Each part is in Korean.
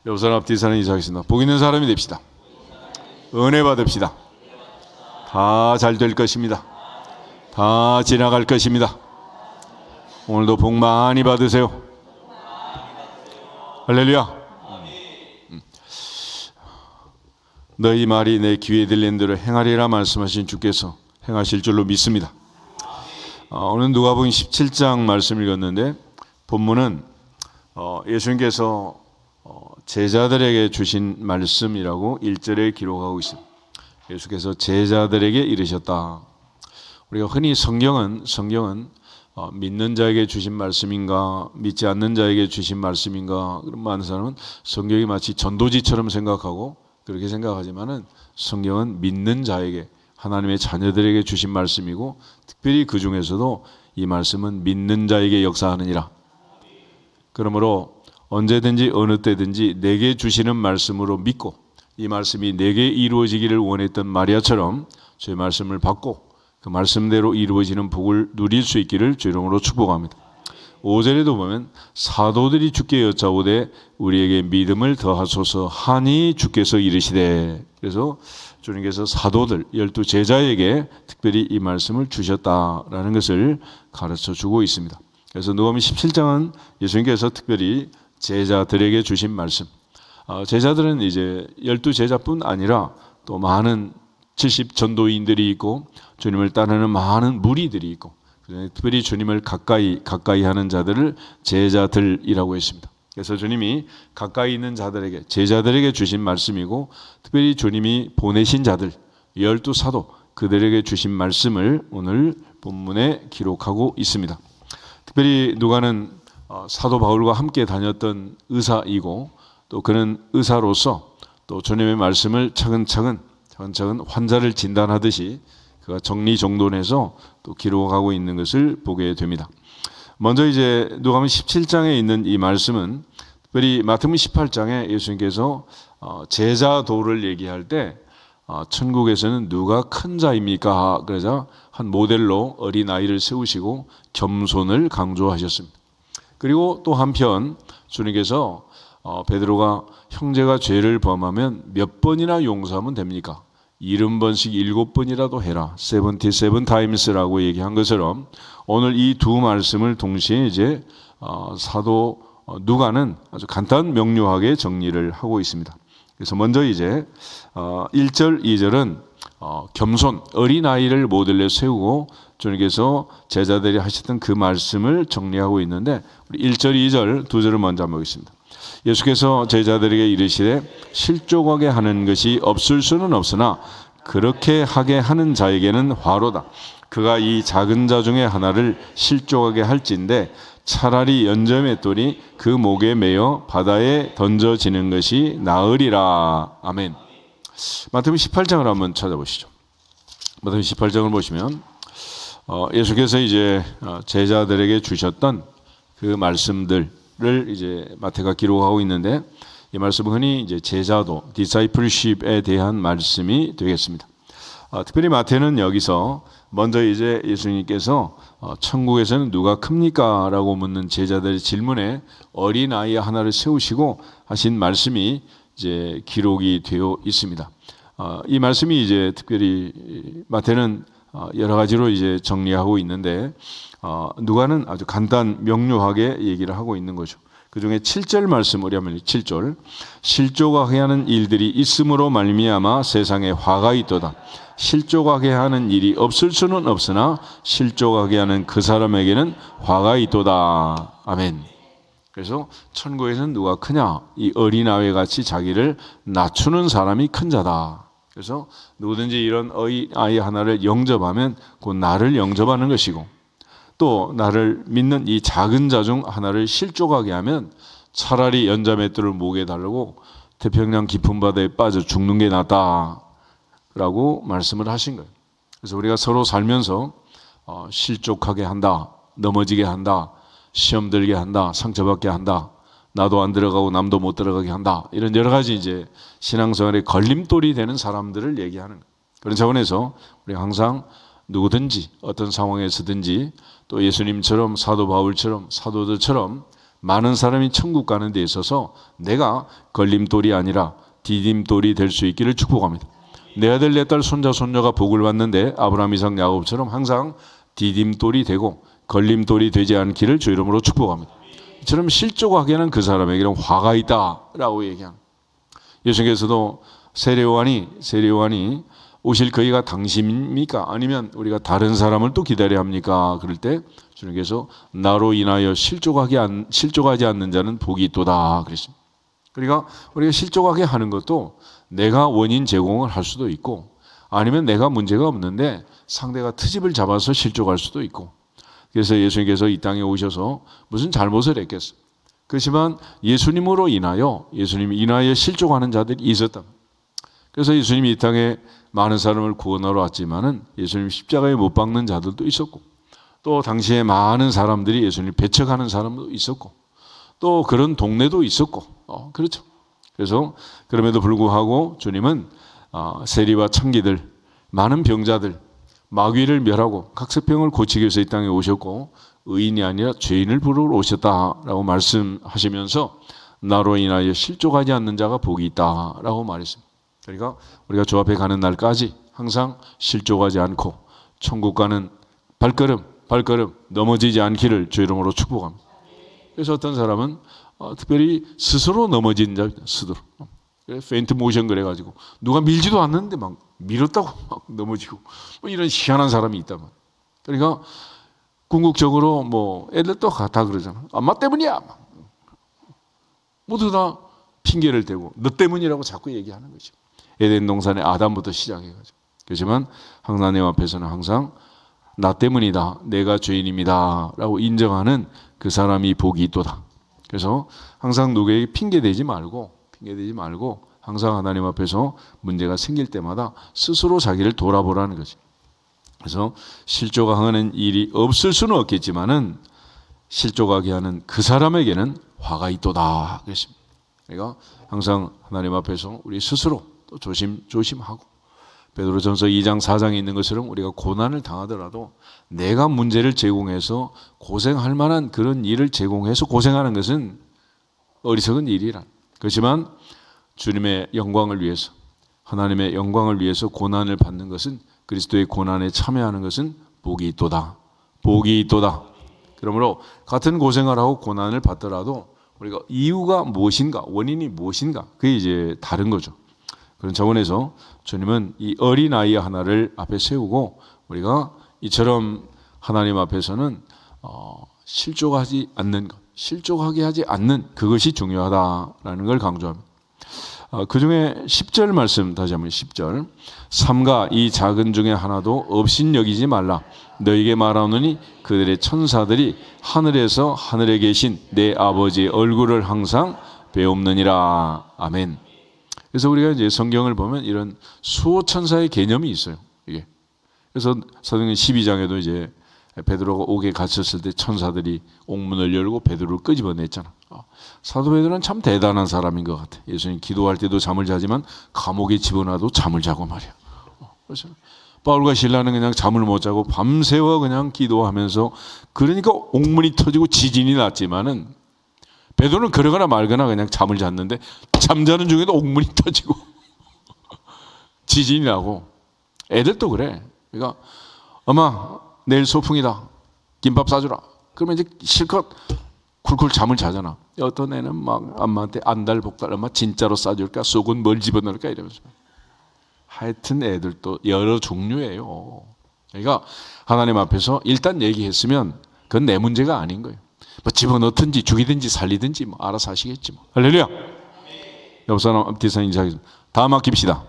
여호선 앞뒤 사는 이사하겠습니다. 복 있는 사람이 됩시다. 은혜 받읍시다. 다 잘 될 것입니다. 다 지나갈 것입니다. 오늘도 복 많이 받으세요. 할렐루야. 너희 말이 내 귀에 들린 대로 행하리라 말씀하신 주께서 행하실 줄로 믿습니다. 오늘 누가복음 17장 말씀 읽었는데 본문은 예수님께서 제자들에게 주신 말씀이라고 1절에 기록하고 있습니다. 예수께서 제자들에게 이르셨다. 우리가 흔히 성경은 믿는 자에게 주신 말씀인가 믿지 않는 자에게 주신 말씀인가, 그런 많은 사람은 성경이 마치 전도지처럼 생각하고 그렇게 생각하지만은 성경은 믿는 자에게, 하나님의 자녀들에게 주신 말씀이고, 특별히 그 중에서도 이 말씀은 믿는 자에게 역사하느니라. 그러므로 언제든지 어느 때든지 내게 주시는 말씀으로 믿고 이 말씀이 내게 이루어지기를 원했던 마리아처럼 주의 말씀을 받고 그 말씀대로 이루어지는 복을 누릴 수 있기를 주 이름으로 축복합니다. 5절에도 보면 사도들이 주께 여짜오되 우리에게 믿음을 더하소서 하니 주께서 이르시되, 그래서 주님께서 사도들 12 제자에게 특별히 이 말씀을 주셨다라는 것을 가르쳐 주고 있습니다. 그래서 누가복음 17장은 예수님께서 특별히 제자들에게 주신 말씀. 제자들은 이제 12 제자뿐 아니라 또 많은 70 전도인들이 있고 주님을 따르는 많은 무리들이 있고, 특별히 주님을 가까이 하는 자들을 제자들이라고 했습니다. 그래서 주님이 가까이 있는 자들에게, 제자들에게 주신 말씀이고, 특별히 주님이 보내신 자들 12 사도 그들에게 주신 말씀을 오늘 본문에 기록하고 있습니다. 특별히 누가는 사도 바울과 함께 다녔던 의사이고, 또 그는 의사로서 또 주님의 말씀을 차근차근 환자를 진단하듯이 그가 정리정돈해서 또 기록하고 있는 것을 보게 됩니다. 먼저 이제 누가복음 17장에 있는 이 말씀은 특별히 마태복음 18장에 예수님께서 제자도를 얘기할 때 천국에서는 누가 큰 자입니까? 그러자 한 모델로 어린아이를 세우시고 겸손을 강조하셨습니다. 그리고 또 한편 주님께서 베드로가 형제가 죄를 범하면 몇 번이나 용서하면 됩니까? 70번씩 7번이라도 해라. 77 times라고 얘기한 것처럼 오늘 이 두 말씀을 동시에 이제 사도 누가는 아주 간단 명료하게 정리를 하고 있습니다. 그래서 먼저 이제 1절, 2절은 겸손, 어린아이를 모델로 세우고 주님께서 제자들이 하셨던 그 말씀을 정리하고 있는데, 우리 1절, 2절 두 절을 먼저 한번 보겠습니다. 예수께서 제자들에게 이르시되 실족하게 하는 것이 없을 수는 없으나 그렇게 하게 하는 자에게는 화로다. 그가 이 작은 자 중에 하나를 실족하게 할진대 차라리 연자맷돌이 그 목에 매어 바다에 던져지는 것이 나으리라. 아멘. 마태복음 18장을 한번 찾아보시죠. 마태복음 18장을 보시면 예수께서 이제 제자들에게 주셨던 그 말씀들을 이제 마태가 기록하고 있는데, 이 말씀은 흔히 이제 제자도, discipleship에 대한 말씀이 되겠습니다. 특별히 마태는 여기서 먼저 이제 예수님께서 천국에서는 누가 큽니까? 라고 묻는 제자들의 질문에 어린아이 하나를 세우시고 하신 말씀이 이제 기록이 되어 있습니다. 이 말씀이 이제 특별히 마태는 여러 가지로 이제 정리하고 있는데, 누가는 아주 간단 명료하게 얘기를 하고 있는 거죠. 그 중에 7절 말씀, 우리 한번 7절. 실족하게 하는 일들이 있음으로 말미암아 세상에 화가 있도다. 실족하게 하는 일이 없을 수는 없으나 실족하게 하는 그 사람에게는 화가 있도다. 아멘. 그래서 천국에서는 누가 크냐? 이 어린아이 같이 자기를 낮추는 사람이 큰 자다. 그래서 누구든지 이런 아이 하나를 영접하면 곧 나를 영접하는 것이고, 또 나를 믿는 이 작은 자 중 하나를 실족하게 하면 차라리 연자맷돌을 목에 달고 태평양 깊은 바다에 빠져 죽는 게 낫다라고 말씀을 하신 거예요. 그래서 우리가 서로 살면서 실족하게 한다, 넘어지게 한다, 시험 들게 한다, 상처받게 한다, 나도 안 들어가고 남도 못 들어가게 한다, 이런 여러 가지 이제 신앙생활에 걸림돌이 되는 사람들을 얘기하는 거예요. 그런 차원에서 우리가 항상 누구든지 어떤 상황에서든지 또 예수님처럼 사도 바울처럼 사도들처럼 많은 사람이 천국 가는 데 있어서 내가 걸림돌이 아니라 디딤돌이 될 수 있기를 축복합니다. 내 아들 내 딸 손자 손녀가 복을 받는데 아브라함 이삭 야곱처럼 항상 디딤돌이 되고 걸림돌이 되지 않기를 주 이름으로 축복합니다. 이처럼 실족하게는 그 사람에게는 화가 있다라고 얘기합니다. 예수님께서도 세례요한이 오실 그이가 당신입니까? 아니면 우리가 다른 사람을 또 기다려야 합니까? 그럴 때 주님께서 나로 인하여 실족하지 않는 자는 복이 있도다 그랬습니다. 그러니까 우리가 실족하게 하는 것도 내가 원인 제공을 할 수도 있고 아니면 내가 문제가 없는데 상대가 트집을 잡아서 실족할 수도 있고 그래서 예수님께서 이 땅에 오셔서 무슨 잘못을 했겠어요. 그렇지만 예수님으로 인하여 실족하는 자들이 있었다. 그래서 예수님이 이 땅에 많은 사람을 구원하러 왔지만은 예수님 십자가에 못 박는 자들도 있었고 또 당시에 많은 사람들이 예수님 배척하는 사람도 있었고 또 그런 동네도 있었고 그렇죠. 그래서 그럼에도 불구하고 주님은 세리와 창기들 많은 병자들 마귀를 멸하고 각색병을 고치기 위해서 이 땅에 오셨고 의인이 아니라 죄인을 부르러 오셨다라고 말씀하시면서 나로 인하여 실족하지 않는 자가 복이 있다라고 말했습니다. 그러니까 우리가 주 앞에 가는 날까지 항상 실족하지 않고 천국 가는 발걸음 넘어지지 않기를 주 이름으로 축복합니다. 그래서 어떤 사람은 특별히 스스로 넘어진 자, 스스로 페인트 모션 그래가지고 누가 밀지도 않는데 막 밀었다고 막 넘어지고 뭐 이런 희한한 사람이 있다면 그러니까 궁극적으로 뭐 애들도 다 그러잖아. 엄마 때문이야. 모두 다 핑계를 대고 너 때문이라고 자꾸 얘기하는 거죠. 에덴 동산의 아담부터 시작해가지고. 그렇지만 하나님 앞에서는 항상 나 때문이다. 내가 죄인입니다. 라고 인정하는 그 사람이 복이 있도다. 그래서 항상 누구에게 핑계대지 말고 항상 하나님 앞에서 문제가 생길 때마다 스스로 자기를 돌아보라는 거지. 그래서 실족하는 일이 없을 수는 없겠지만은 실족하게 하는 그 사람에게는 화가 있도다. 그랬습니다. 그러니까 항상 하나님 앞에서 우리 스스로 또 조심하고 베드로전서 2장 4장에 있는 것처럼 우리가 고난을 당하더라도 내가 문제를 제공해서 고생할 만한 그런 일을 제공해서 고생하는 것은 어리석은 일이라. 그렇지만 주님의 영광을 위해서 하나님의 영광을 위해서 고난을 받는 것은 그리스도의 고난에 참여하는 것은 복이 있도다. 그러므로 같은 고생을 하고 고난을 받더라도 우리가 이유가 무엇인가, 원인이 무엇인가, 그게 이제 다른 거죠. 그런 차원에서 주님은 이 어린 아이 하나를 앞에 세우고 우리가 이처럼 하나님 앞에서는 실족하지 않는 것, 실족하게 하지 않는 그것이 중요하다라는 걸 강조합니다. 그 중에 10절 말씀 다시 한번 10절 삼가 이 작은 중에 하나도 없인 여기지 말라 너에게 말하노니 그들의 천사들이 하늘에서 하늘에 계신 내 아버지의 얼굴을 항상 배웁느니라. 아멘. 그래서 우리가 이제 성경을 보면 이런 수호 천사의 개념이 있어요. 이게. 그래서 사도행전 12장에도 이제 베드로가 옥에 갇혔을 때 천사들이 옥문을 열고 베드로를 끄집어냈잖아. 사도 베드로는 참 대단한 사람인 것 같아. 예수님 기도할 때도 잠을 자지만 감옥에 집어넣어도 잠을 자고 말이야. 그래서 바울과 실라는 그냥 잠을 못 자고 밤새워 그냥 기도하면서 그러니까 옥문이 터지고 지진이 났지만은 베드로는 그러거나 말거나 그냥 잠을 잤는데 잠자는 중에도 옥문이 터지고 지진이 나고 애들도 그래. 그러니까 엄마 내일 소풍이다. 김밥 싸주라. 그러면 이제 실컷 쿨쿨 잠을 자잖아. 어떤 애는 막 엄마한테 안달복달 엄마 진짜로 싸줄까? 속은 뭘 집어넣을까? 이러면서. 하여튼 애들도 여러 종류예요. 그러니까 하나님 앞에서 일단 얘기했으면 그건 내 문제가 아닌 거예요. 뭐 집어넣든지 죽이든지 살리든지 뭐 알아서 하시겠지 뭐. 할렐루야. 옆 사람 앞뒤에서 인사하겠습니다. 다 맡깁시다.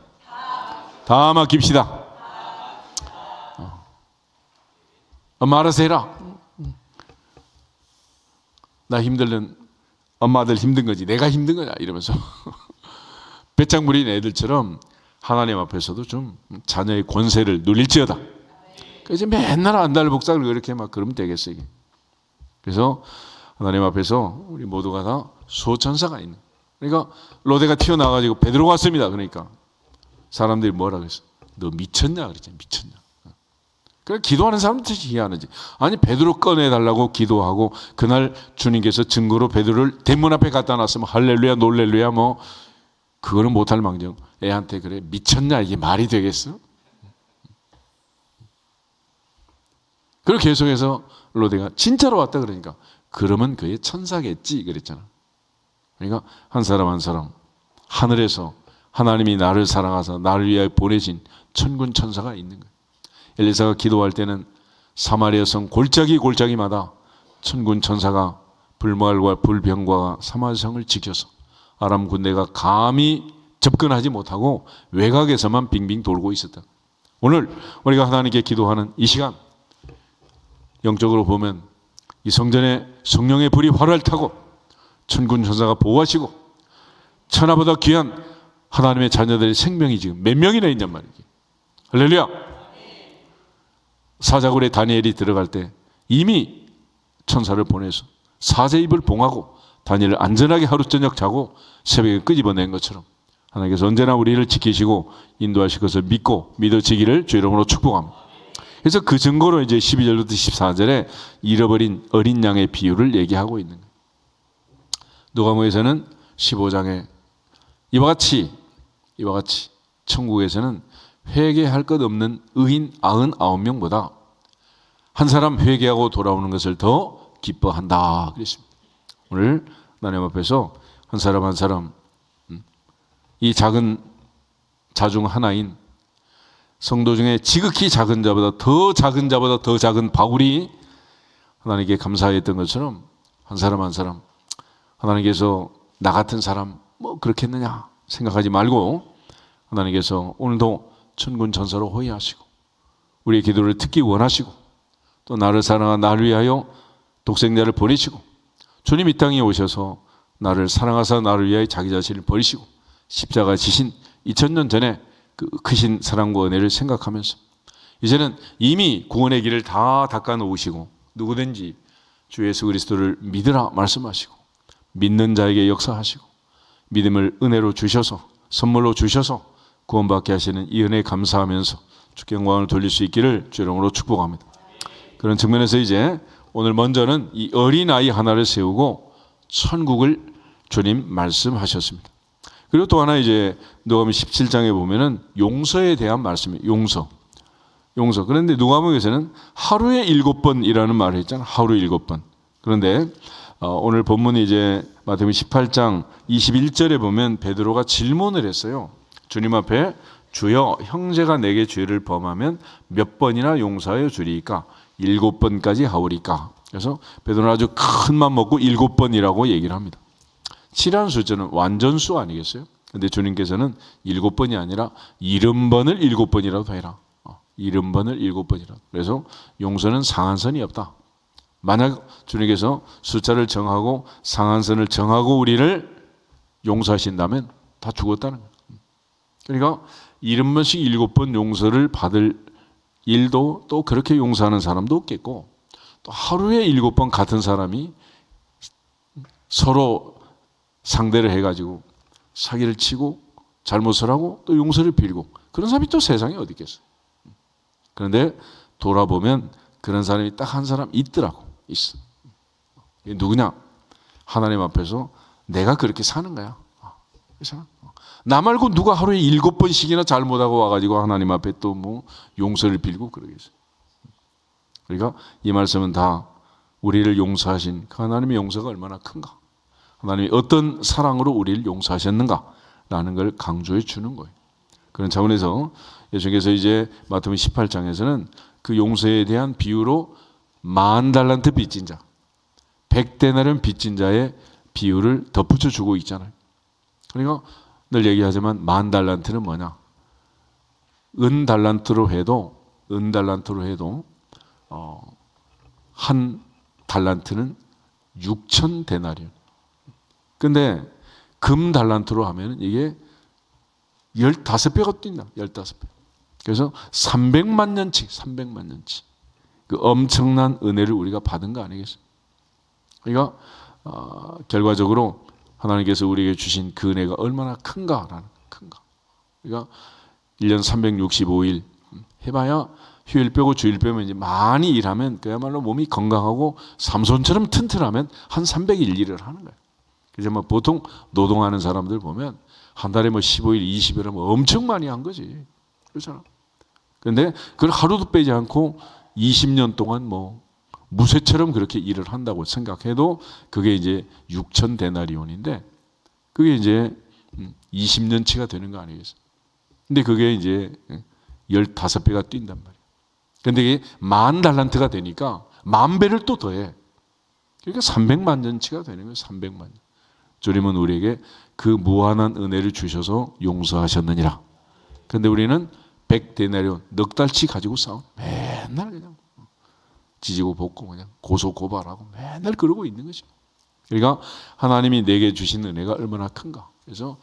엄마 알아서 해라. 나 힘들면 엄마들 힘든 거지 내가 힘든 거냐 이러면서 배짱 부린 애들처럼 하나님 앞에서도 좀 자녀의 권세를 누릴지어다. 그래서 맨날 안달복달을 그렇게 막 그러면 되겠어 이게. 그래서 하나님 앞에서 우리 모두가 다 수호천사가 있는. 그러니까 로데가 튀어나와가지고 베드로가 왔습니다. 그러니까 사람들이 뭐라 그랬어? 너 미쳤냐 그랬지. 미쳤냐. 그래 기도하는 사람들이 이해하는지. 아니 베드로 꺼내달라고 기도하고 그날 주님께서 증거로 베드로를 대문 앞에 갖다 놨으면 할렐루야 놀렐루야 뭐 그거는 못할 망정 애한테 그래 미쳤냐 이게 말이 되겠어? 그리고 계속해서 로데가 진짜로 왔다 그러니까 그러면 그의 천사겠지 그랬잖아. 그러니까 한 사람 한 사람 하늘에서 하나님이 나를 사랑하사 나를 위하여 보내신 천군 천사가 있는 거예요. 엘리사가 기도할 때는 사마리아 성 골짜기마다 천군 천사가 불말과 불병과 사마리아 성을 지켜서 아람 군대가 감히 접근하지 못하고 외곽에서만 빙빙 돌고 있었다. 오늘 우리가 하나님께 기도하는 이 시간 영적으로 보면 이 성전에 성령의 불이 활활 타고 천군 천사가 보호하시고 천하보다 귀한 하나님의 자녀들의 생명이 지금 몇 명이나 있냔 말이지. 할렐루야. 사자굴에 다니엘이 들어갈 때 이미 천사를 보내서 사자 입을 봉하고 다니엘을 안전하게 하루 저녁 자고 새벽에 끄집어낸 것처럼 하나님께서 언제나 우리를 지키시고 인도하실 것을 믿고 믿어지기를 주 이름으로 축복합니다. 그래서 그 증거로 이제 12절부터 14절에 잃어버린 어린 양의 비유를 얘기하고 있는 거예요. 누가복음에서는 15장에 이와 같이 천국에서는 회개할 것 없는 의인 99명보다 한 사람 회개하고 돌아오는 것을 더 기뻐한다 그랬습니다. 오늘 하나님 앞에서 한 사람 한 사람 이 작은 자 중 하나인 성도 중에 지극히 작은 자보다 더 작은 바울이 하나님께 감사했던 것처럼 한 사람 한 사람 하나님께서 나 같은 사람 뭐 그렇겠느냐 생각하지 말고 하나님께서 오늘도 천군 천사로 호위하시고 우리의 기도를 듣기 원하시고 또 나를 사랑한 나를 위하여 독생자를 보내시고 주님 이 땅에 오셔서 나를 사랑하사 나를 위하여 자기 자신을 버리시고 십자가 지신 2000년 전에 그 크신 사랑과 은혜를 생각하면서 이제는 이미 구원의 길을 다 닦아 놓으시고 누구든지 주 예수 그리스도를 믿으라 말씀하시고 믿는 자에게 역사하시고 믿음을 은혜로 주셔서 선물로 주셔서 구원받게 하시는 이 은혜에 감사하면서 주께 영광을 돌릴 수 있기를 주 이름으로 축복합니다. 그런 측면에서 이제 오늘 먼저는 이 어린아이 하나를 세우고 천국을 주님 말씀하셨습니다. 그리고 또 하나 이제 누가복음 17장에 보면은 용서에 대한 말씀이에요. 용서. 그런데 누가복음에서는 하루에 7번이라는 말을 했잖아요. 하루 7번. 그런데 오늘 본문이 이제 마태복음 18장 21절에 보면 베드로가 질문을 했어요. 주님 앞에 주여 형제가 내게 죄를 범하면 몇 번이나 용서하여 주리이까? 7번까지 하오리까? 그래서 베드로는 아주 큰 맘 먹고 7번이라고 얘기를 합니다. 7이라는 숫자는 완전수 아니겠어요? 근데 주님께서는 7번이 아니라 70번을 7번이라도 해라. 70번을 7번이라도. 그래서 용서는 상한선이 없다. 만약 주님께서 숫자를 정하고 상한선을 정하고 우리를 용서하신다면 다 죽었다는 거예요. 그러니까 70번씩 7번 용서를 받을 일도 또 그렇게 용서하는 사람도 없겠고 또 하루에 7번 같은 사람이 서로 상대를 해가지고 사기를 치고 잘못을 하고 또 용서를 빌고 그런 사람이 또 세상에 어디 있겠어요. 그런데 돌아보면 그런 사람이 딱 한 사람 있더라고. 있어. 이게 누구냐? 하나님 앞에서 내가 그렇게 사는 거야. 그렇잖아. 나 말고 누가 하루에 7번씩이나 잘못하고 와가지고 하나님 앞에 또 뭐 용서를 빌고 그러겠어요. 그러니까 이 말씀은 다 우리를 용서하신 그 하나님의 용서가 얼마나 큰가, 하나님이 어떤 사랑으로 우리를 용서하셨는가라는 걸 강조해 주는 거예요. 그런 차원에서 예수님께서 이제 마태복음 18장에서는 그 용서에 대한 비유로 10,000달란트 빚진 자, 100데나리온 빚진 자의 비유를 덧붙여 주고 있잖아요. 그러니까 늘 얘기하지만 10,000달란트는 뭐냐? 은달란트로 해도 한 달란트는 6,000데나리온. 근데 금 달란트로 하면 이게 15배가 뛴다. 15배. 그래서 300만 년치 그 엄청난 은혜를 우리가 받은 거 아니겠어요? 그러니까 결과적으로 하나님께서 우리에게 주신 그 은혜가 얼마나 큰가. 그러니까 1년 365일 해봐야 휴일 빼고 주일 빼면 이제 많이 일하면 그야말로 몸이 건강하고 삼손처럼 튼튼하면 한 300일 일을 하는 거예요. 그래서 뭐 보통 노동하는 사람들 보면 한 달에 뭐 15일, 20일 하면 엄청 많이 한 거지. 그렇잖아. 그런데 그걸 하루도 빼지 않고 20년 동안 뭐 무쇠처럼 그렇게 일을 한다고 생각해도 그게 이제 6천 데나리온인데 그게 이제 20년치가 되는 거 아니겠어요? 근데 그게 이제 15배가 뛴단 말이에요. 근데 이게 10,000달란트가 되니까 10,000배를 또 더해. 그러니까 300만 년치가 되는 거예요. 300만 년. 주님은 우리에게 그 무한한 은혜를 주셔서 용서하셨느니라. 그런데 우리는 100데나리온 넉 달치 가지고 싸워. 맨날 그냥 지지고 볶고 그냥 고소 고발하고 맨날 그러고 있는 거죠. 그러니까 하나님이 내게 주신 은혜가 얼마나 큰가. 그래서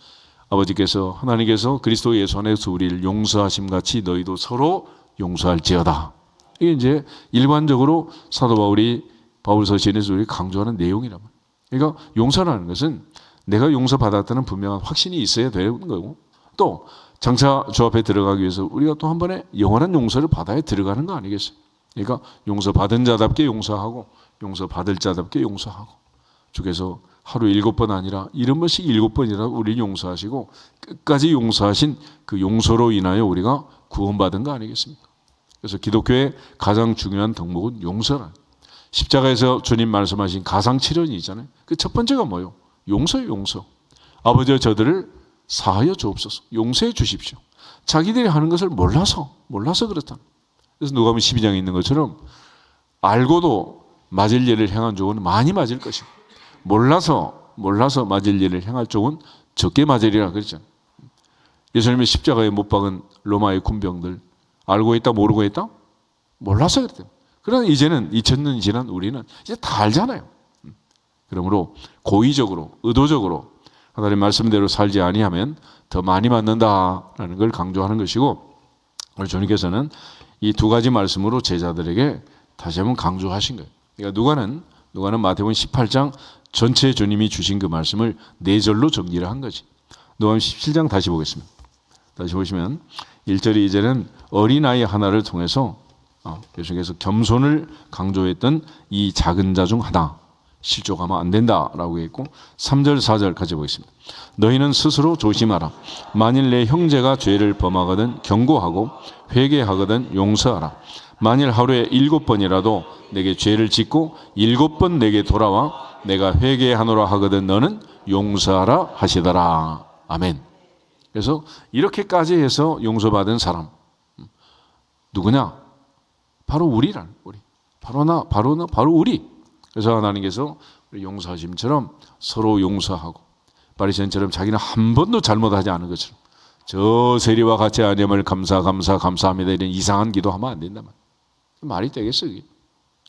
아버지께서 하나님께서 그리스도 예수 안에서 우리를 용서하심 같이 너희도 서로 용서할지어다. 이게 이제 일반적으로 사도 바울이 바울서 시인에서 우리 강조하는 내용이란 말이에요. 그러니까 용서라는 것은 내가 용서받았다는 분명한 확신이 있어야 되는 거고 또 장차 주 앞에 들어가기 위해서 우리가 또 한 번에 영원한 용서를 받아야 들어가는 거 아니겠어요? 그러니까 용서받은 자답게 용서하고 용서받을 자답게 용서하고 주께서 하루 7번 아니라 70번씩 7번이라도 우리를 용서하시고 끝까지 용서하신 그 용서로 인하여 우리가 구원받은 거 아니겠습니까? 그래서 기독교의 가장 중요한 덕목은 용서라. 십자가에서 주님 말씀하신 가상칠언이 있잖아요. 그 첫 번째가 뭐예요? 용서예요. 용서. 아버지여 저들을 사하여 주옵소서. 용서해 주십시오. 자기들이 하는 것을 몰라서 그렇다. 그래서 누가복음 12장에 있는 것처럼 알고도 맞을 일을 행한 쪽은 많이 맞을 것이고 몰라서 맞을 일을 행할 쪽은 적게 맞으리라 그랬잖아요. 예수님의 십자가에 못 박은 로마의 군병들 알고 있다 모르고 있다? 몰라서 그랬대요. 그러나 이제는 2000년이 지난 우리는 이제 다 알잖아요. 그러므로 고의적으로 의도적으로 하나님 말씀대로 살지 아니하면 더 많이 맞는다라는 걸 강조하는 것이고 오늘 주님께서는 이 두 가지 말씀으로 제자들에게 다시 한번 강조하신 거예요. 그러니까 누가는 마태복음 18장 전체 주님이 주신 그 말씀을 4절로 정리를 한 거지. 누가복음 17장 다시 보겠습니다. 다시 보시면 1절이 이제는 어린아이 하나를 통해서 예수께서 겸손을 강조했던 이 작은 자 중 하나 실족하면 안 된다라고 했고 3절 4절 같이 보겠습니다. 너희는 스스로 조심하라. 만일 내 형제가 죄를 범하거든 경고하고 회개하거든 용서하라. 만일 하루에 7번이라도 내게 죄를 짓고 7번 내게 돌아와 내가 회개하노라 하거든 너는 용서하라 하시더라. 아멘. 그래서 이렇게까지 해서 용서받은 사람 누구냐? 바로 우리란 우리. 바로 우리. 그래서 하나님께서 우리 용서하심처럼 서로 용서하고 바리새인처럼 자기는 한 번도 잘못하지 않은 것처럼 저 세리와 같이 아님을 감사합니다 이런 이상한 기도하면 안 된단 말이에요. 말이 되겠어요 이게.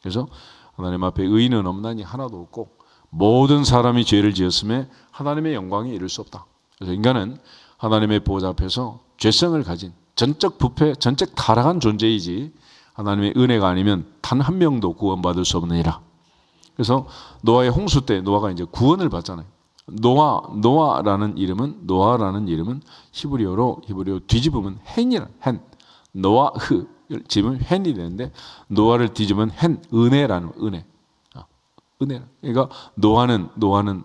그래서 하나님 앞에 의인은 없나니 하나도 없고 모든 사람이 죄를 지었음에 하나님의 영광에 이를 수 없다. 그래서 인간은 하나님의 보좌 앞에서 죄성을 가진 전적 부패, 전적 타락한 존재이지 하나님의 은혜가 아니면 단 한 명도 구원받을 수 없느니라. 그래서 노아의 홍수 때 노아가 이제 구원을 받잖아요. 노아라는 이름은 히브리어로 뒤집으면 헨. 노아흐 집으면 헨이 되는데 노아를 뒤집으면 은혜라는 은혜. 은혜. 그러니까 노아는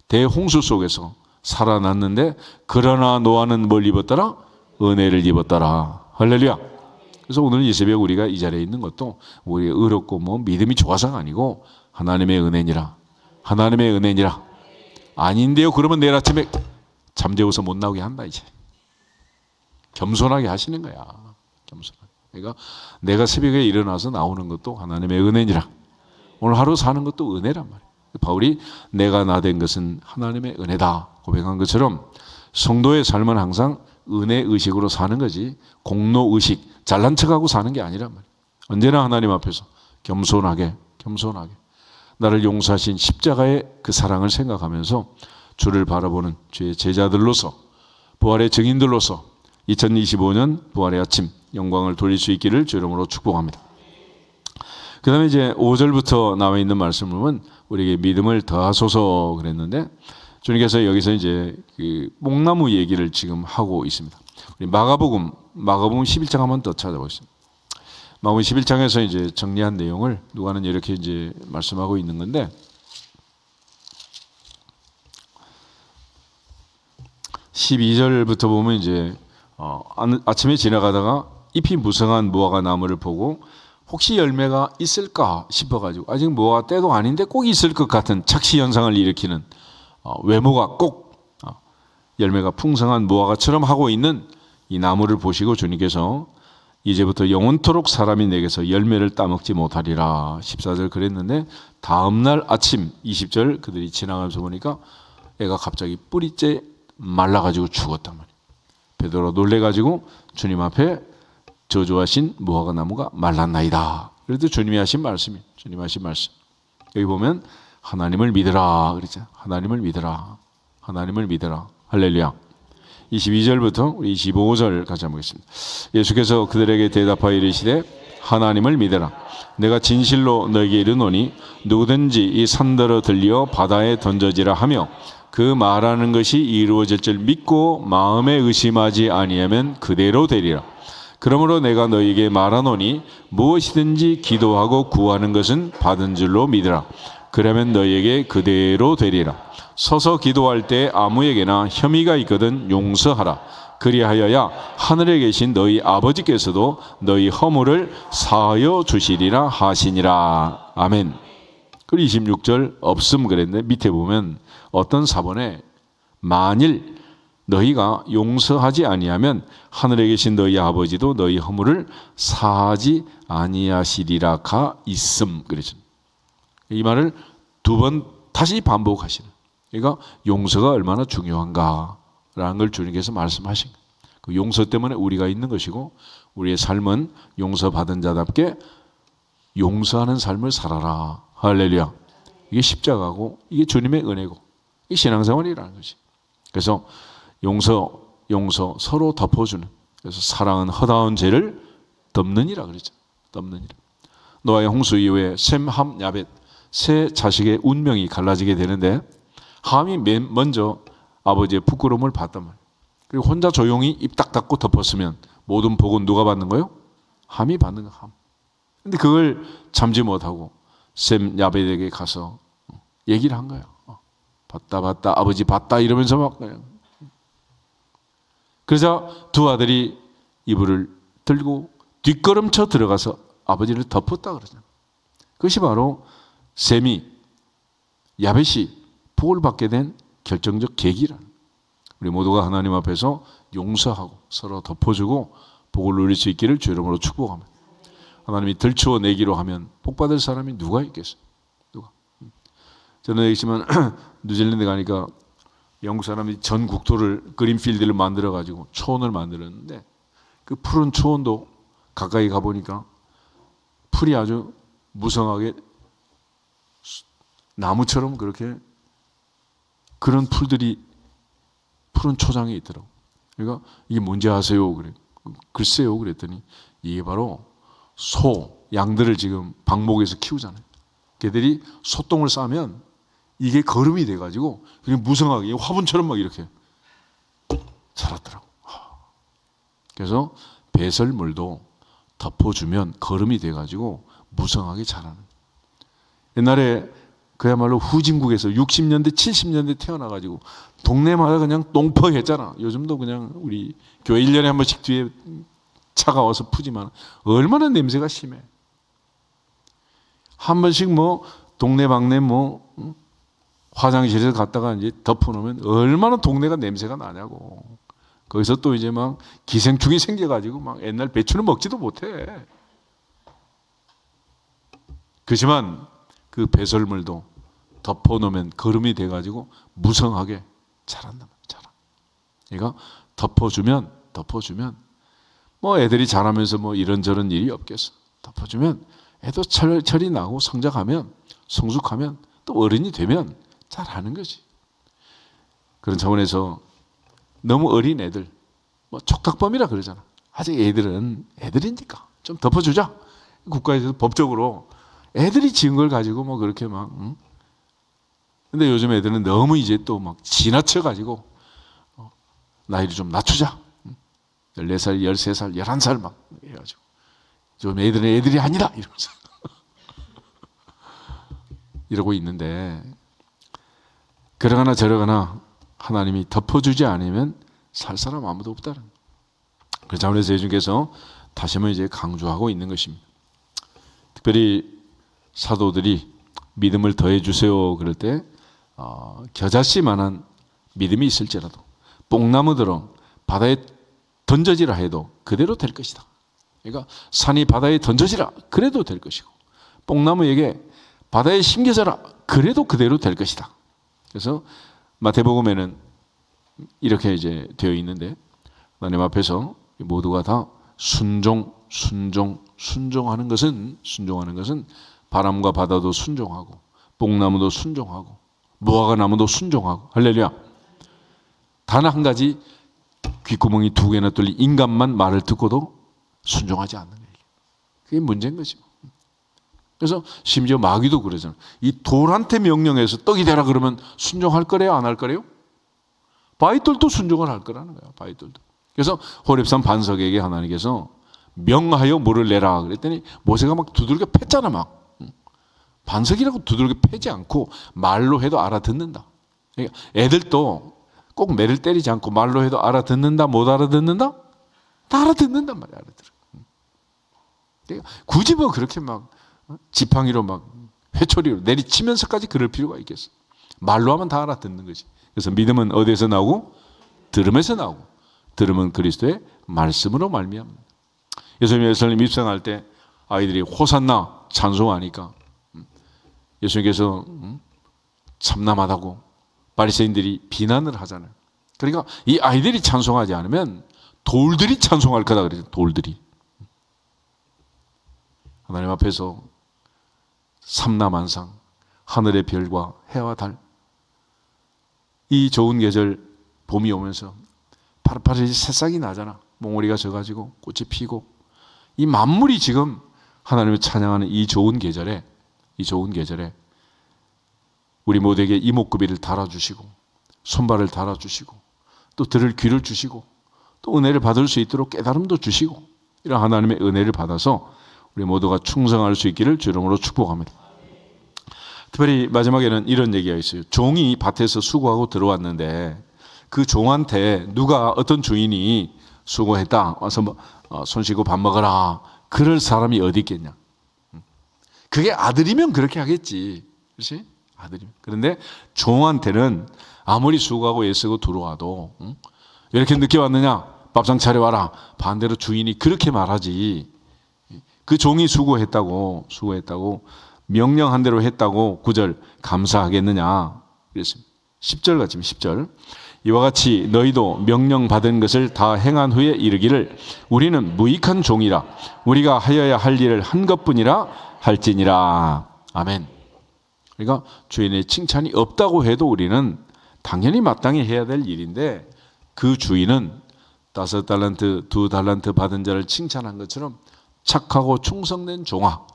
대홍수 속에서 살아났는데 그러나 노아는 뭘 입었더라? 은혜를 입었더라. 할렐루야. 그래서 오늘 이 새벽 우리가 이 자리에 있는 것도 우리 의롭고 믿음이 좋아서가 아니고 하나님의 은혜니라. 하나님의 은혜니라. 아닌데요. 그러면 내일 아침에 잠재워서 못 나오게 한다 이제. 겸손하게 하시는 거야. 겸손하게. 그러니까 내가 새벽에 일어나서 나오는 것도 하나님의 은혜니라. 오늘 하루 사는 것도 은혜란 말이에요. 바울이 내가 나 된 것은 하나님의 은혜다 고백한 것처럼 성도의 삶은 항상 은혜 의식으로 사는 거지 공로 의식 잘난 척하고 사는 게 아니란 말이에요. 언제나 하나님 앞에서 겸손하게 나를 용서하신 십자가의 그 사랑을 생각하면서 주를 바라보는 주의 제자들로서 부활의 증인들로서 2025년 부활의 아침 영광을 돌릴 수 있기를 주 이름으로 축복합니다. 그 다음에 이제 5절부터 나와 있는 말씀을 보면 우리에게 믿음을 더하소서 그랬는데 주님께서 여기서 이제 그 뽕나무 얘기를 지금 하고 있습니다. 우리 마가복음 11장 한번 더 찾아보겠습니다. 마가복음 11장에서 이제 정리한 내용을 누가는 이렇게 이제 말씀하고 있는 건데, 12절부터 보면 이제 아침에 지나가다가 잎이 무성한 무화과 나무를 보고 혹시 열매가 있을까 싶어가지고, 아직 무화과 때도 아닌데 꼭 있을 것 같은 착시 현상을 일으키는, 외모가 꼭 열매가 풍성한 무화과처럼 하고 있는 이 나무를 보시고 주님께서 이제부터 영원토록 사람이 내게서 열매를 따먹지 못하리라 14절 그랬는데, 다음날 아침 20절 그들이 지나가면서 보니까 애가 갑자기 뿌리째 말라가지고 죽었단 말이에요. 베드로가 놀래가지고 주님 앞에 저주하신 무화과 나무가 말랐나이다. 그래도 주님이 하신 말씀이에요. 주님 하신 말씀. 여기 보면 하나님을 믿으라 그러죠. 하나님을 믿으라. 하나님을 믿으라. 할렐루야. 22절부터 우리 25절 같이 한번 보겠습니다. 예수께서 그들에게 대답하여 이르시되 하나님을 믿으라. 내가 진실로 너에게 이르노니 누구든지 이 산더러 들려 바다에 던져지라 하며 그 말하는 것이 이루어질 줄 믿고 마음에 의심하지 아니하면 그대로 되리라. 그러므로 내가 너에게 말하노니 무엇이든지 기도하고 구하는 것은 받은 줄로 믿으라. 그러면 너에게 그대로 되리라. 서서 기도할 때 아무에게나 혐의가 있거든 용서하라. 그리하여야 하늘에 계신 너희 아버지께서도 너희 허물을 사하여 주시리라 하시니라. 아멘. 그리고 26절 없음 그랬는데 밑에 보면 어떤 사본에 만일 너희가 용서하지 아니하면 하늘에 계신 너희 아버지도 너희 허물을 사하지 아니하시리라가 있음 그랬죠. 이 말을 두 번 다시 반복하시는. 그러니까 용서가 얼마나 중요한가라는 걸 주님께서 말씀하신 거예요. 그 용서 때문에 우리가 있는 것이고 우리의 삶은 용서받은 자답게 용서하는 삶을 살아라. 할렐루야. 이게 십자가고 이게 주님의 은혜고 이게 신앙생활이라는 거지. 그래서 용서 서로 덮어주는. 그래서 사랑은 허다한 죄를 덮느니라 그러죠. 덮느니라. 노아의 홍수 이후에 셈, 함, 야벳 세 자식의 운명이 갈라지게 되는데 함이 먼저 아버지의 부끄러움을 받단 말이에요. 그리고 혼자 조용히 입 딱 닫고 덮었으면 모든 복은 누가 받는 거예요? 함이 받는 거예요. 함. 근데 그걸 참지 못하고 셈, 야벳에게 가서 얘기를 한 거예요. 봤다 아버지 봤다 이러면서 막 그래서 두 아들이 이불을 들고 뒷걸음쳐 들어가서 아버지를 덮었다 그러잖아요. 그것이 바로 셈이 야벳이 복을 받게 된 결정적 계기라는. 우리 모두가 하나님 앞에서 용서하고 서로 덮어주고 복을 누릴 수 있기를 주 이름으로 축복합니다. 하나님이 들추어 내기로 하면 복 받을 사람이 누가 있겠어요? 누가? 저는 얘기했지만 뉴질랜드 가니까 영국 사람이 전 국토를 그린필드를 만들어 가지고 초원을 만들었는데 그 푸른 초원도 가까이 가보니까 풀이 아주 무성하게 나무처럼 그렇게 그런 풀들이 푸른 초장에 있더라고. 그러니까 이게 뭔지 아세요? 그래. 글쎄요. 그랬더니 이게 바로 양들을 지금 방목에서 키우잖아요. 걔들이 소똥을 싸면 이게 거름이 돼가지고 그냥 무성하게 화분처럼 막 이렇게 자랐더라고. 그래서 배설물도 덮어주면 거름이 돼가지고 무성하게 자라는. 옛날에 그야말로 후진국에서 60년대, 70년대 태어나가지고 동네마다 그냥 똥퍼했잖아. 요즘도 그냥 우리 교회 1년에 한 번씩 뒤에 차가 와서 푸지만 얼마나 냄새가 심해. 한 번씩 뭐 동네방네 뭐 화장실에서 갔다가 이제 덮어놓으면 얼마나 동네가 냄새가 나냐고. 거기서 또 이제 막 기생충이 생겨가지고 막 옛날 배추는 먹지도 못해. 그렇지만 그 배설물도 덮어놓으면 거름이 돼가지고 무성하게 자란단 말이야. 자라. 그러니까 덮어주면 뭐 애들이 자라면서 뭐 이런저런 일이 없겠어. 덮어주면 애도 철이 나고 성장하면 성숙하면 또 어른이 되면 잘하는 거지. 그런 차원에서 너무 어린 애들 뭐 촉탁범이라 그러잖아. 아직 애들이니까 좀 덮어주자. 국가에서 법적으로 애들이 지은 걸 가지고 뭐 그렇게 막 근데 요즘 애들은 너무 이제 또 막 지나쳐가지고 나이를 좀 낮추자. 14살, 13살, 11살 막 해가지고 좀 애들은 애들이 아니다 이러면서 이러고 있는데, 그러거나 저러거나 하나님이 덮어주지 않으면 살 사람 아무도 없다는 거예요. 그 차원에서 예수님께서 다시 한번 이제 강조하고 있는 것입니다. 특별히 사도들이 믿음을 더해 주세요 그럴 때 겨자씨만한 믿음이 있을지라도 뽕나무들은 바다에 던져지라 해도 그대로 될 것이다. 그러니까 산이 바다에 던져지라 그래도 될 것이고, 뽕나무에게 바다에 심겨져라 그래도 그대로 될 것이다. 그래서 마태복음에는 이렇게 이제 되어 있는데, 하나님 앞에서 모두가 다 순종하는 것은 바람과 바다도 순종하고 뽕나무도 순종하고 무화과 나무도 순종하고, 할렐루야. 단 한 가지 귓구멍이 2개나 뚫린 인간만 말을 듣고도 순종하지 않는 거예요. 그게 문제인 거죠. 그래서 심지어 마귀도 그러잖아요. 이 돌한테 명령해서 떡이 되라 그러면 순종할 거래요, 안 할 거래요? 바위돌도 순종을 할 거라는 거예요. 바위돌도. 그래서 호렙산 반석에게 하나님께서 명하여 물을 내라 그랬더니 모세가 막 두들겨 팼잖아. 막 반석이라고 두들겨 패지 않고 말로 해도 알아듣는다. 그러니까 애들도 꼭 매를 때리지 않고 말로 해도 알아듣는다. 못 알아듣는다? 다 알아듣는단 말이야. 알아들어. 그러니까 굳이 뭐 그렇게 막 지팡이로 막 회초리로 내리치면서까지 그럴 필요가 있겠어. 말로 하면 다 알아듣는 거지. 그래서 믿음은 어디에서 나오고? 들음에서 나오고, 들음은 그리스도의 말씀으로 말미암습니다. 예수님 입성할 때 아이들이 호산나 찬송하니까 예수님께서 참남하다고 바리새인들이 비난을 하잖아요. 그러니까 이 아이들이 찬송하지 않으면 돌들이 찬송할 거다 그래요. 돌들이. 하나님 앞에서 삼라만상, 하늘의 별과 해와 달, 이 좋은 계절 봄이 오면서 파릇파릇 새싹이 나잖아. 몽우리가 져가지고 꽃이 피고, 이 만물이 지금 하나님을 찬양하는 이 좋은 계절에 우리 모두에게 이목구비를 달아주시고 손발을 달아주시고 또 들을 귀를 주시고 또 은혜를 받을 수 있도록 깨달음도 주시고, 이런 하나님의 은혜를 받아서 우리 모두가 충성할 수 있기를 주 이름으로 축복합니다. 특별히 마지막에는 이런 얘기가 있어요. 종이 밭에서 수고하고 들어왔는데 그 종한테 누가, 어떤 주인이 수고했다 와서 손 씻고 밥 먹어라 그럴 사람이 어디 있겠냐. 그게 아들이면 그렇게 하겠지, 그렇지? 아들이면. 그런데 종한테는 아무리 수고하고 애쓰고 들어와도 왜 이렇게 늦게 왔느냐, 밥상 차려와라, 반대로 주인이 그렇게 말하지. 그 종이 수고했다고 명령한 대로 했다고 9절 감사하겠느냐 그랬습니다. 10절 같지만 10절, 이와 같이 너희도 명령받은 것을 다 행한 후에 이르기를 우리는 무익한 종이라 우리가 하여야 할 일을 한 것뿐이라 할지니라. 아멘. 그러니까 주인의 칭찬이 없다고 해도 우리는 당연히 마땅히 해야 될 일인데, 그 주인은 5달란트 2달란트 받은 자를 칭찬한 것처럼 착하고 충성된 종아,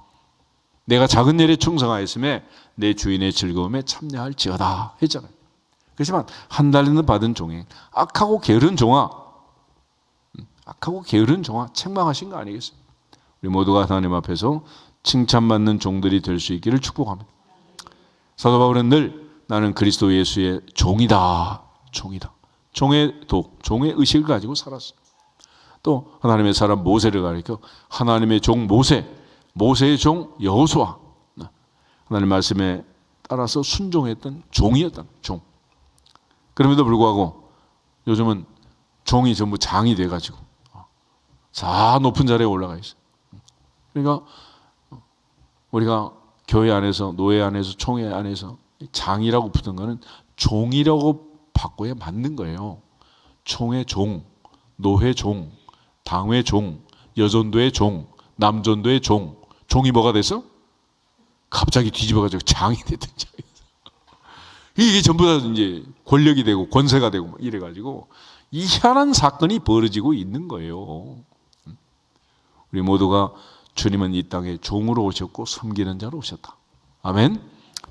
내가 작은 일에 충성하였음에 내 주인의 즐거움에 참여할지어다 했잖아요. 그렇지만 1달란트 받은 종이 악하고 게으른 종아 책망하신 거 아니겠어요? 우리 모두가 하나님 앞에서 칭찬받는 종들이 될 수 있기를 축복합니다. 사도 바울은 늘 나는 그리스도 예수의 종이다. 종의 독, 종의 의식을 가지고 살았어요. 또 하나님의 사람 모세를 가리켜 하나님의 종 모세의 종 여호수아, 하나님 말씀에 따라서 순종했던 종이었던 종. 그럼에도 불구하고 요즘은 종이 전부 장이 돼가지고 자 높은 자리에 올라가 있어요. 그러니까 우리가 교회 안에서, 노예 안에서, 총회 안에서 장이라고 붙은 거는 종이라고 바꿔야 맞는 거예요. 총회 종, 노회 종, 당회 종, 여전도의 종, 남전도의 종. 종이 뭐가 됐어? 갑자기 뒤집어가지고 장이 됐던 장이 됐어. 이게 전부 다 이제 권력이 되고 권세가 되고 이래가지고 이 희한한 사건이 벌어지고 있는 거예요. 우리 모두가 주님은 이 땅에 종으로 오셨고 섬기는 자로 오셨다. 아멘.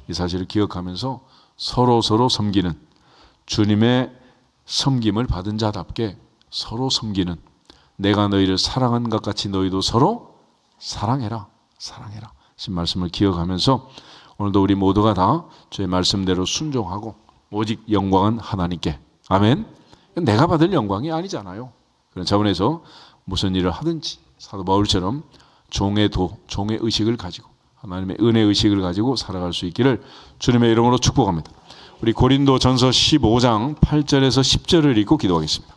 이 사실을 기억하면서 서로 섬기는, 주님의 섬김을 받은 자답게 서로 섬기는, 내가 너희를 사랑한 것 같이 너희도 서로 사랑해라. 사랑해라. 신 말씀을 기억하면서 오늘도 우리 모두가 다 주의 말씀대로 순종하고 오직 영광은 하나님께. 아멘. 내가 받을 영광이 아니잖아요. 그런 차원에서 무슨 일을 하든지 사도 바울처럼 종의 의식을 가지고 하나님의 은혜 의식을 가지고 살아갈 수 있기를 주님의 이름으로 축복합니다. 우리 고린도전서 15장 8절에서 10절을 읽고 기도하겠습니다.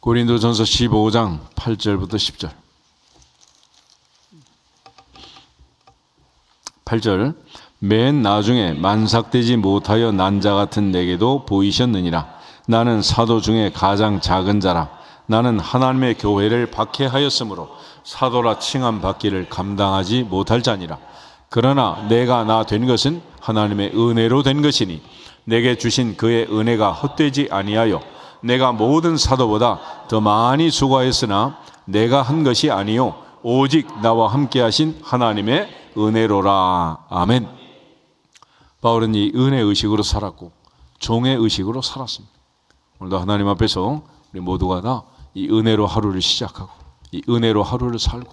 고린도전서 15장 8절부터 10절. 8절. 맨 나중에 만삭되지 못하여 난 자 같은 내게도 보이셨느니라. 나는 사도 중에 가장 작은 자라. 나는 하나님의 교회를 박해하였으므로 사도라 칭함 받기를 감당하지 못할 자니라. 그러나 내가 나 된 것은 하나님의 은혜로 된 것이니 내게 주신 그의 은혜가 헛되지 아니하여 내가 모든 사도보다 더 많이 수고하였으나 내가 한 것이 아니요 오직 나와 함께 하신 하나님의 은혜로라. 아멘. 바울은 이 은혜 의식으로 살았고 종의 의식으로 살았습니다. 오늘도 하나님 앞에서 우리 모두가 다 이 은혜로 하루를 시작하고 이 은혜로 하루를 살고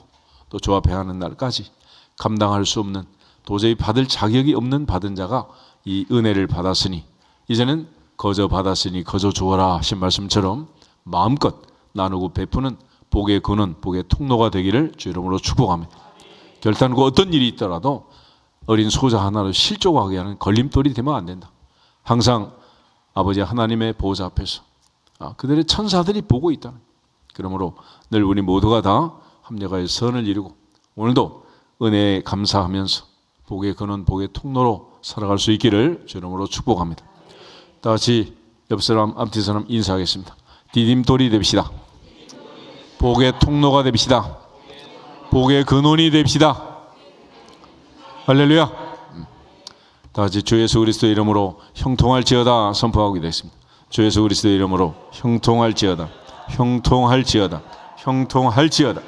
또 주 앞에 하는 날까지 감당할 수 없는 도저히 받을 자격이 없는 받은 자가 이 은혜를 받았으니 이제는 거저 받았으니 거저 주어라 하신 말씀처럼 마음껏 나누고 베푸는 복의 근원, 복의 통로가 되기를 주 이름으로 축복합니다. 결단코 어떤 일이 있더라도 어린 소자 하나로 실족하게 하는 걸림돌이 되면 안 된다. 항상 아버지 하나님의 보호자 앞에서 그들의 천사들이 보고 있다는. 그러므로 늘 우리 모두가 다 합력하여 선을 이루고 오늘도 은혜에 감사하면서 복의 근원, 복의 통로로 살아갈 수 있기를 주 이름으로 축복합니다. 다 같이 옆 사람, 앞뒤 사람 인사하겠습니다. 디딤돌이 됩시다. 복의 통로가 됩시다. 복의 근원이 됩시다. 할렐루야. 다 같이 주 예수 그리스도의 이름으로 형통할지어다 선포하고 되겠습니다. 주 예수 그리스도의 이름으로 형통할지어다. 형통할지어다. 형통할지어다.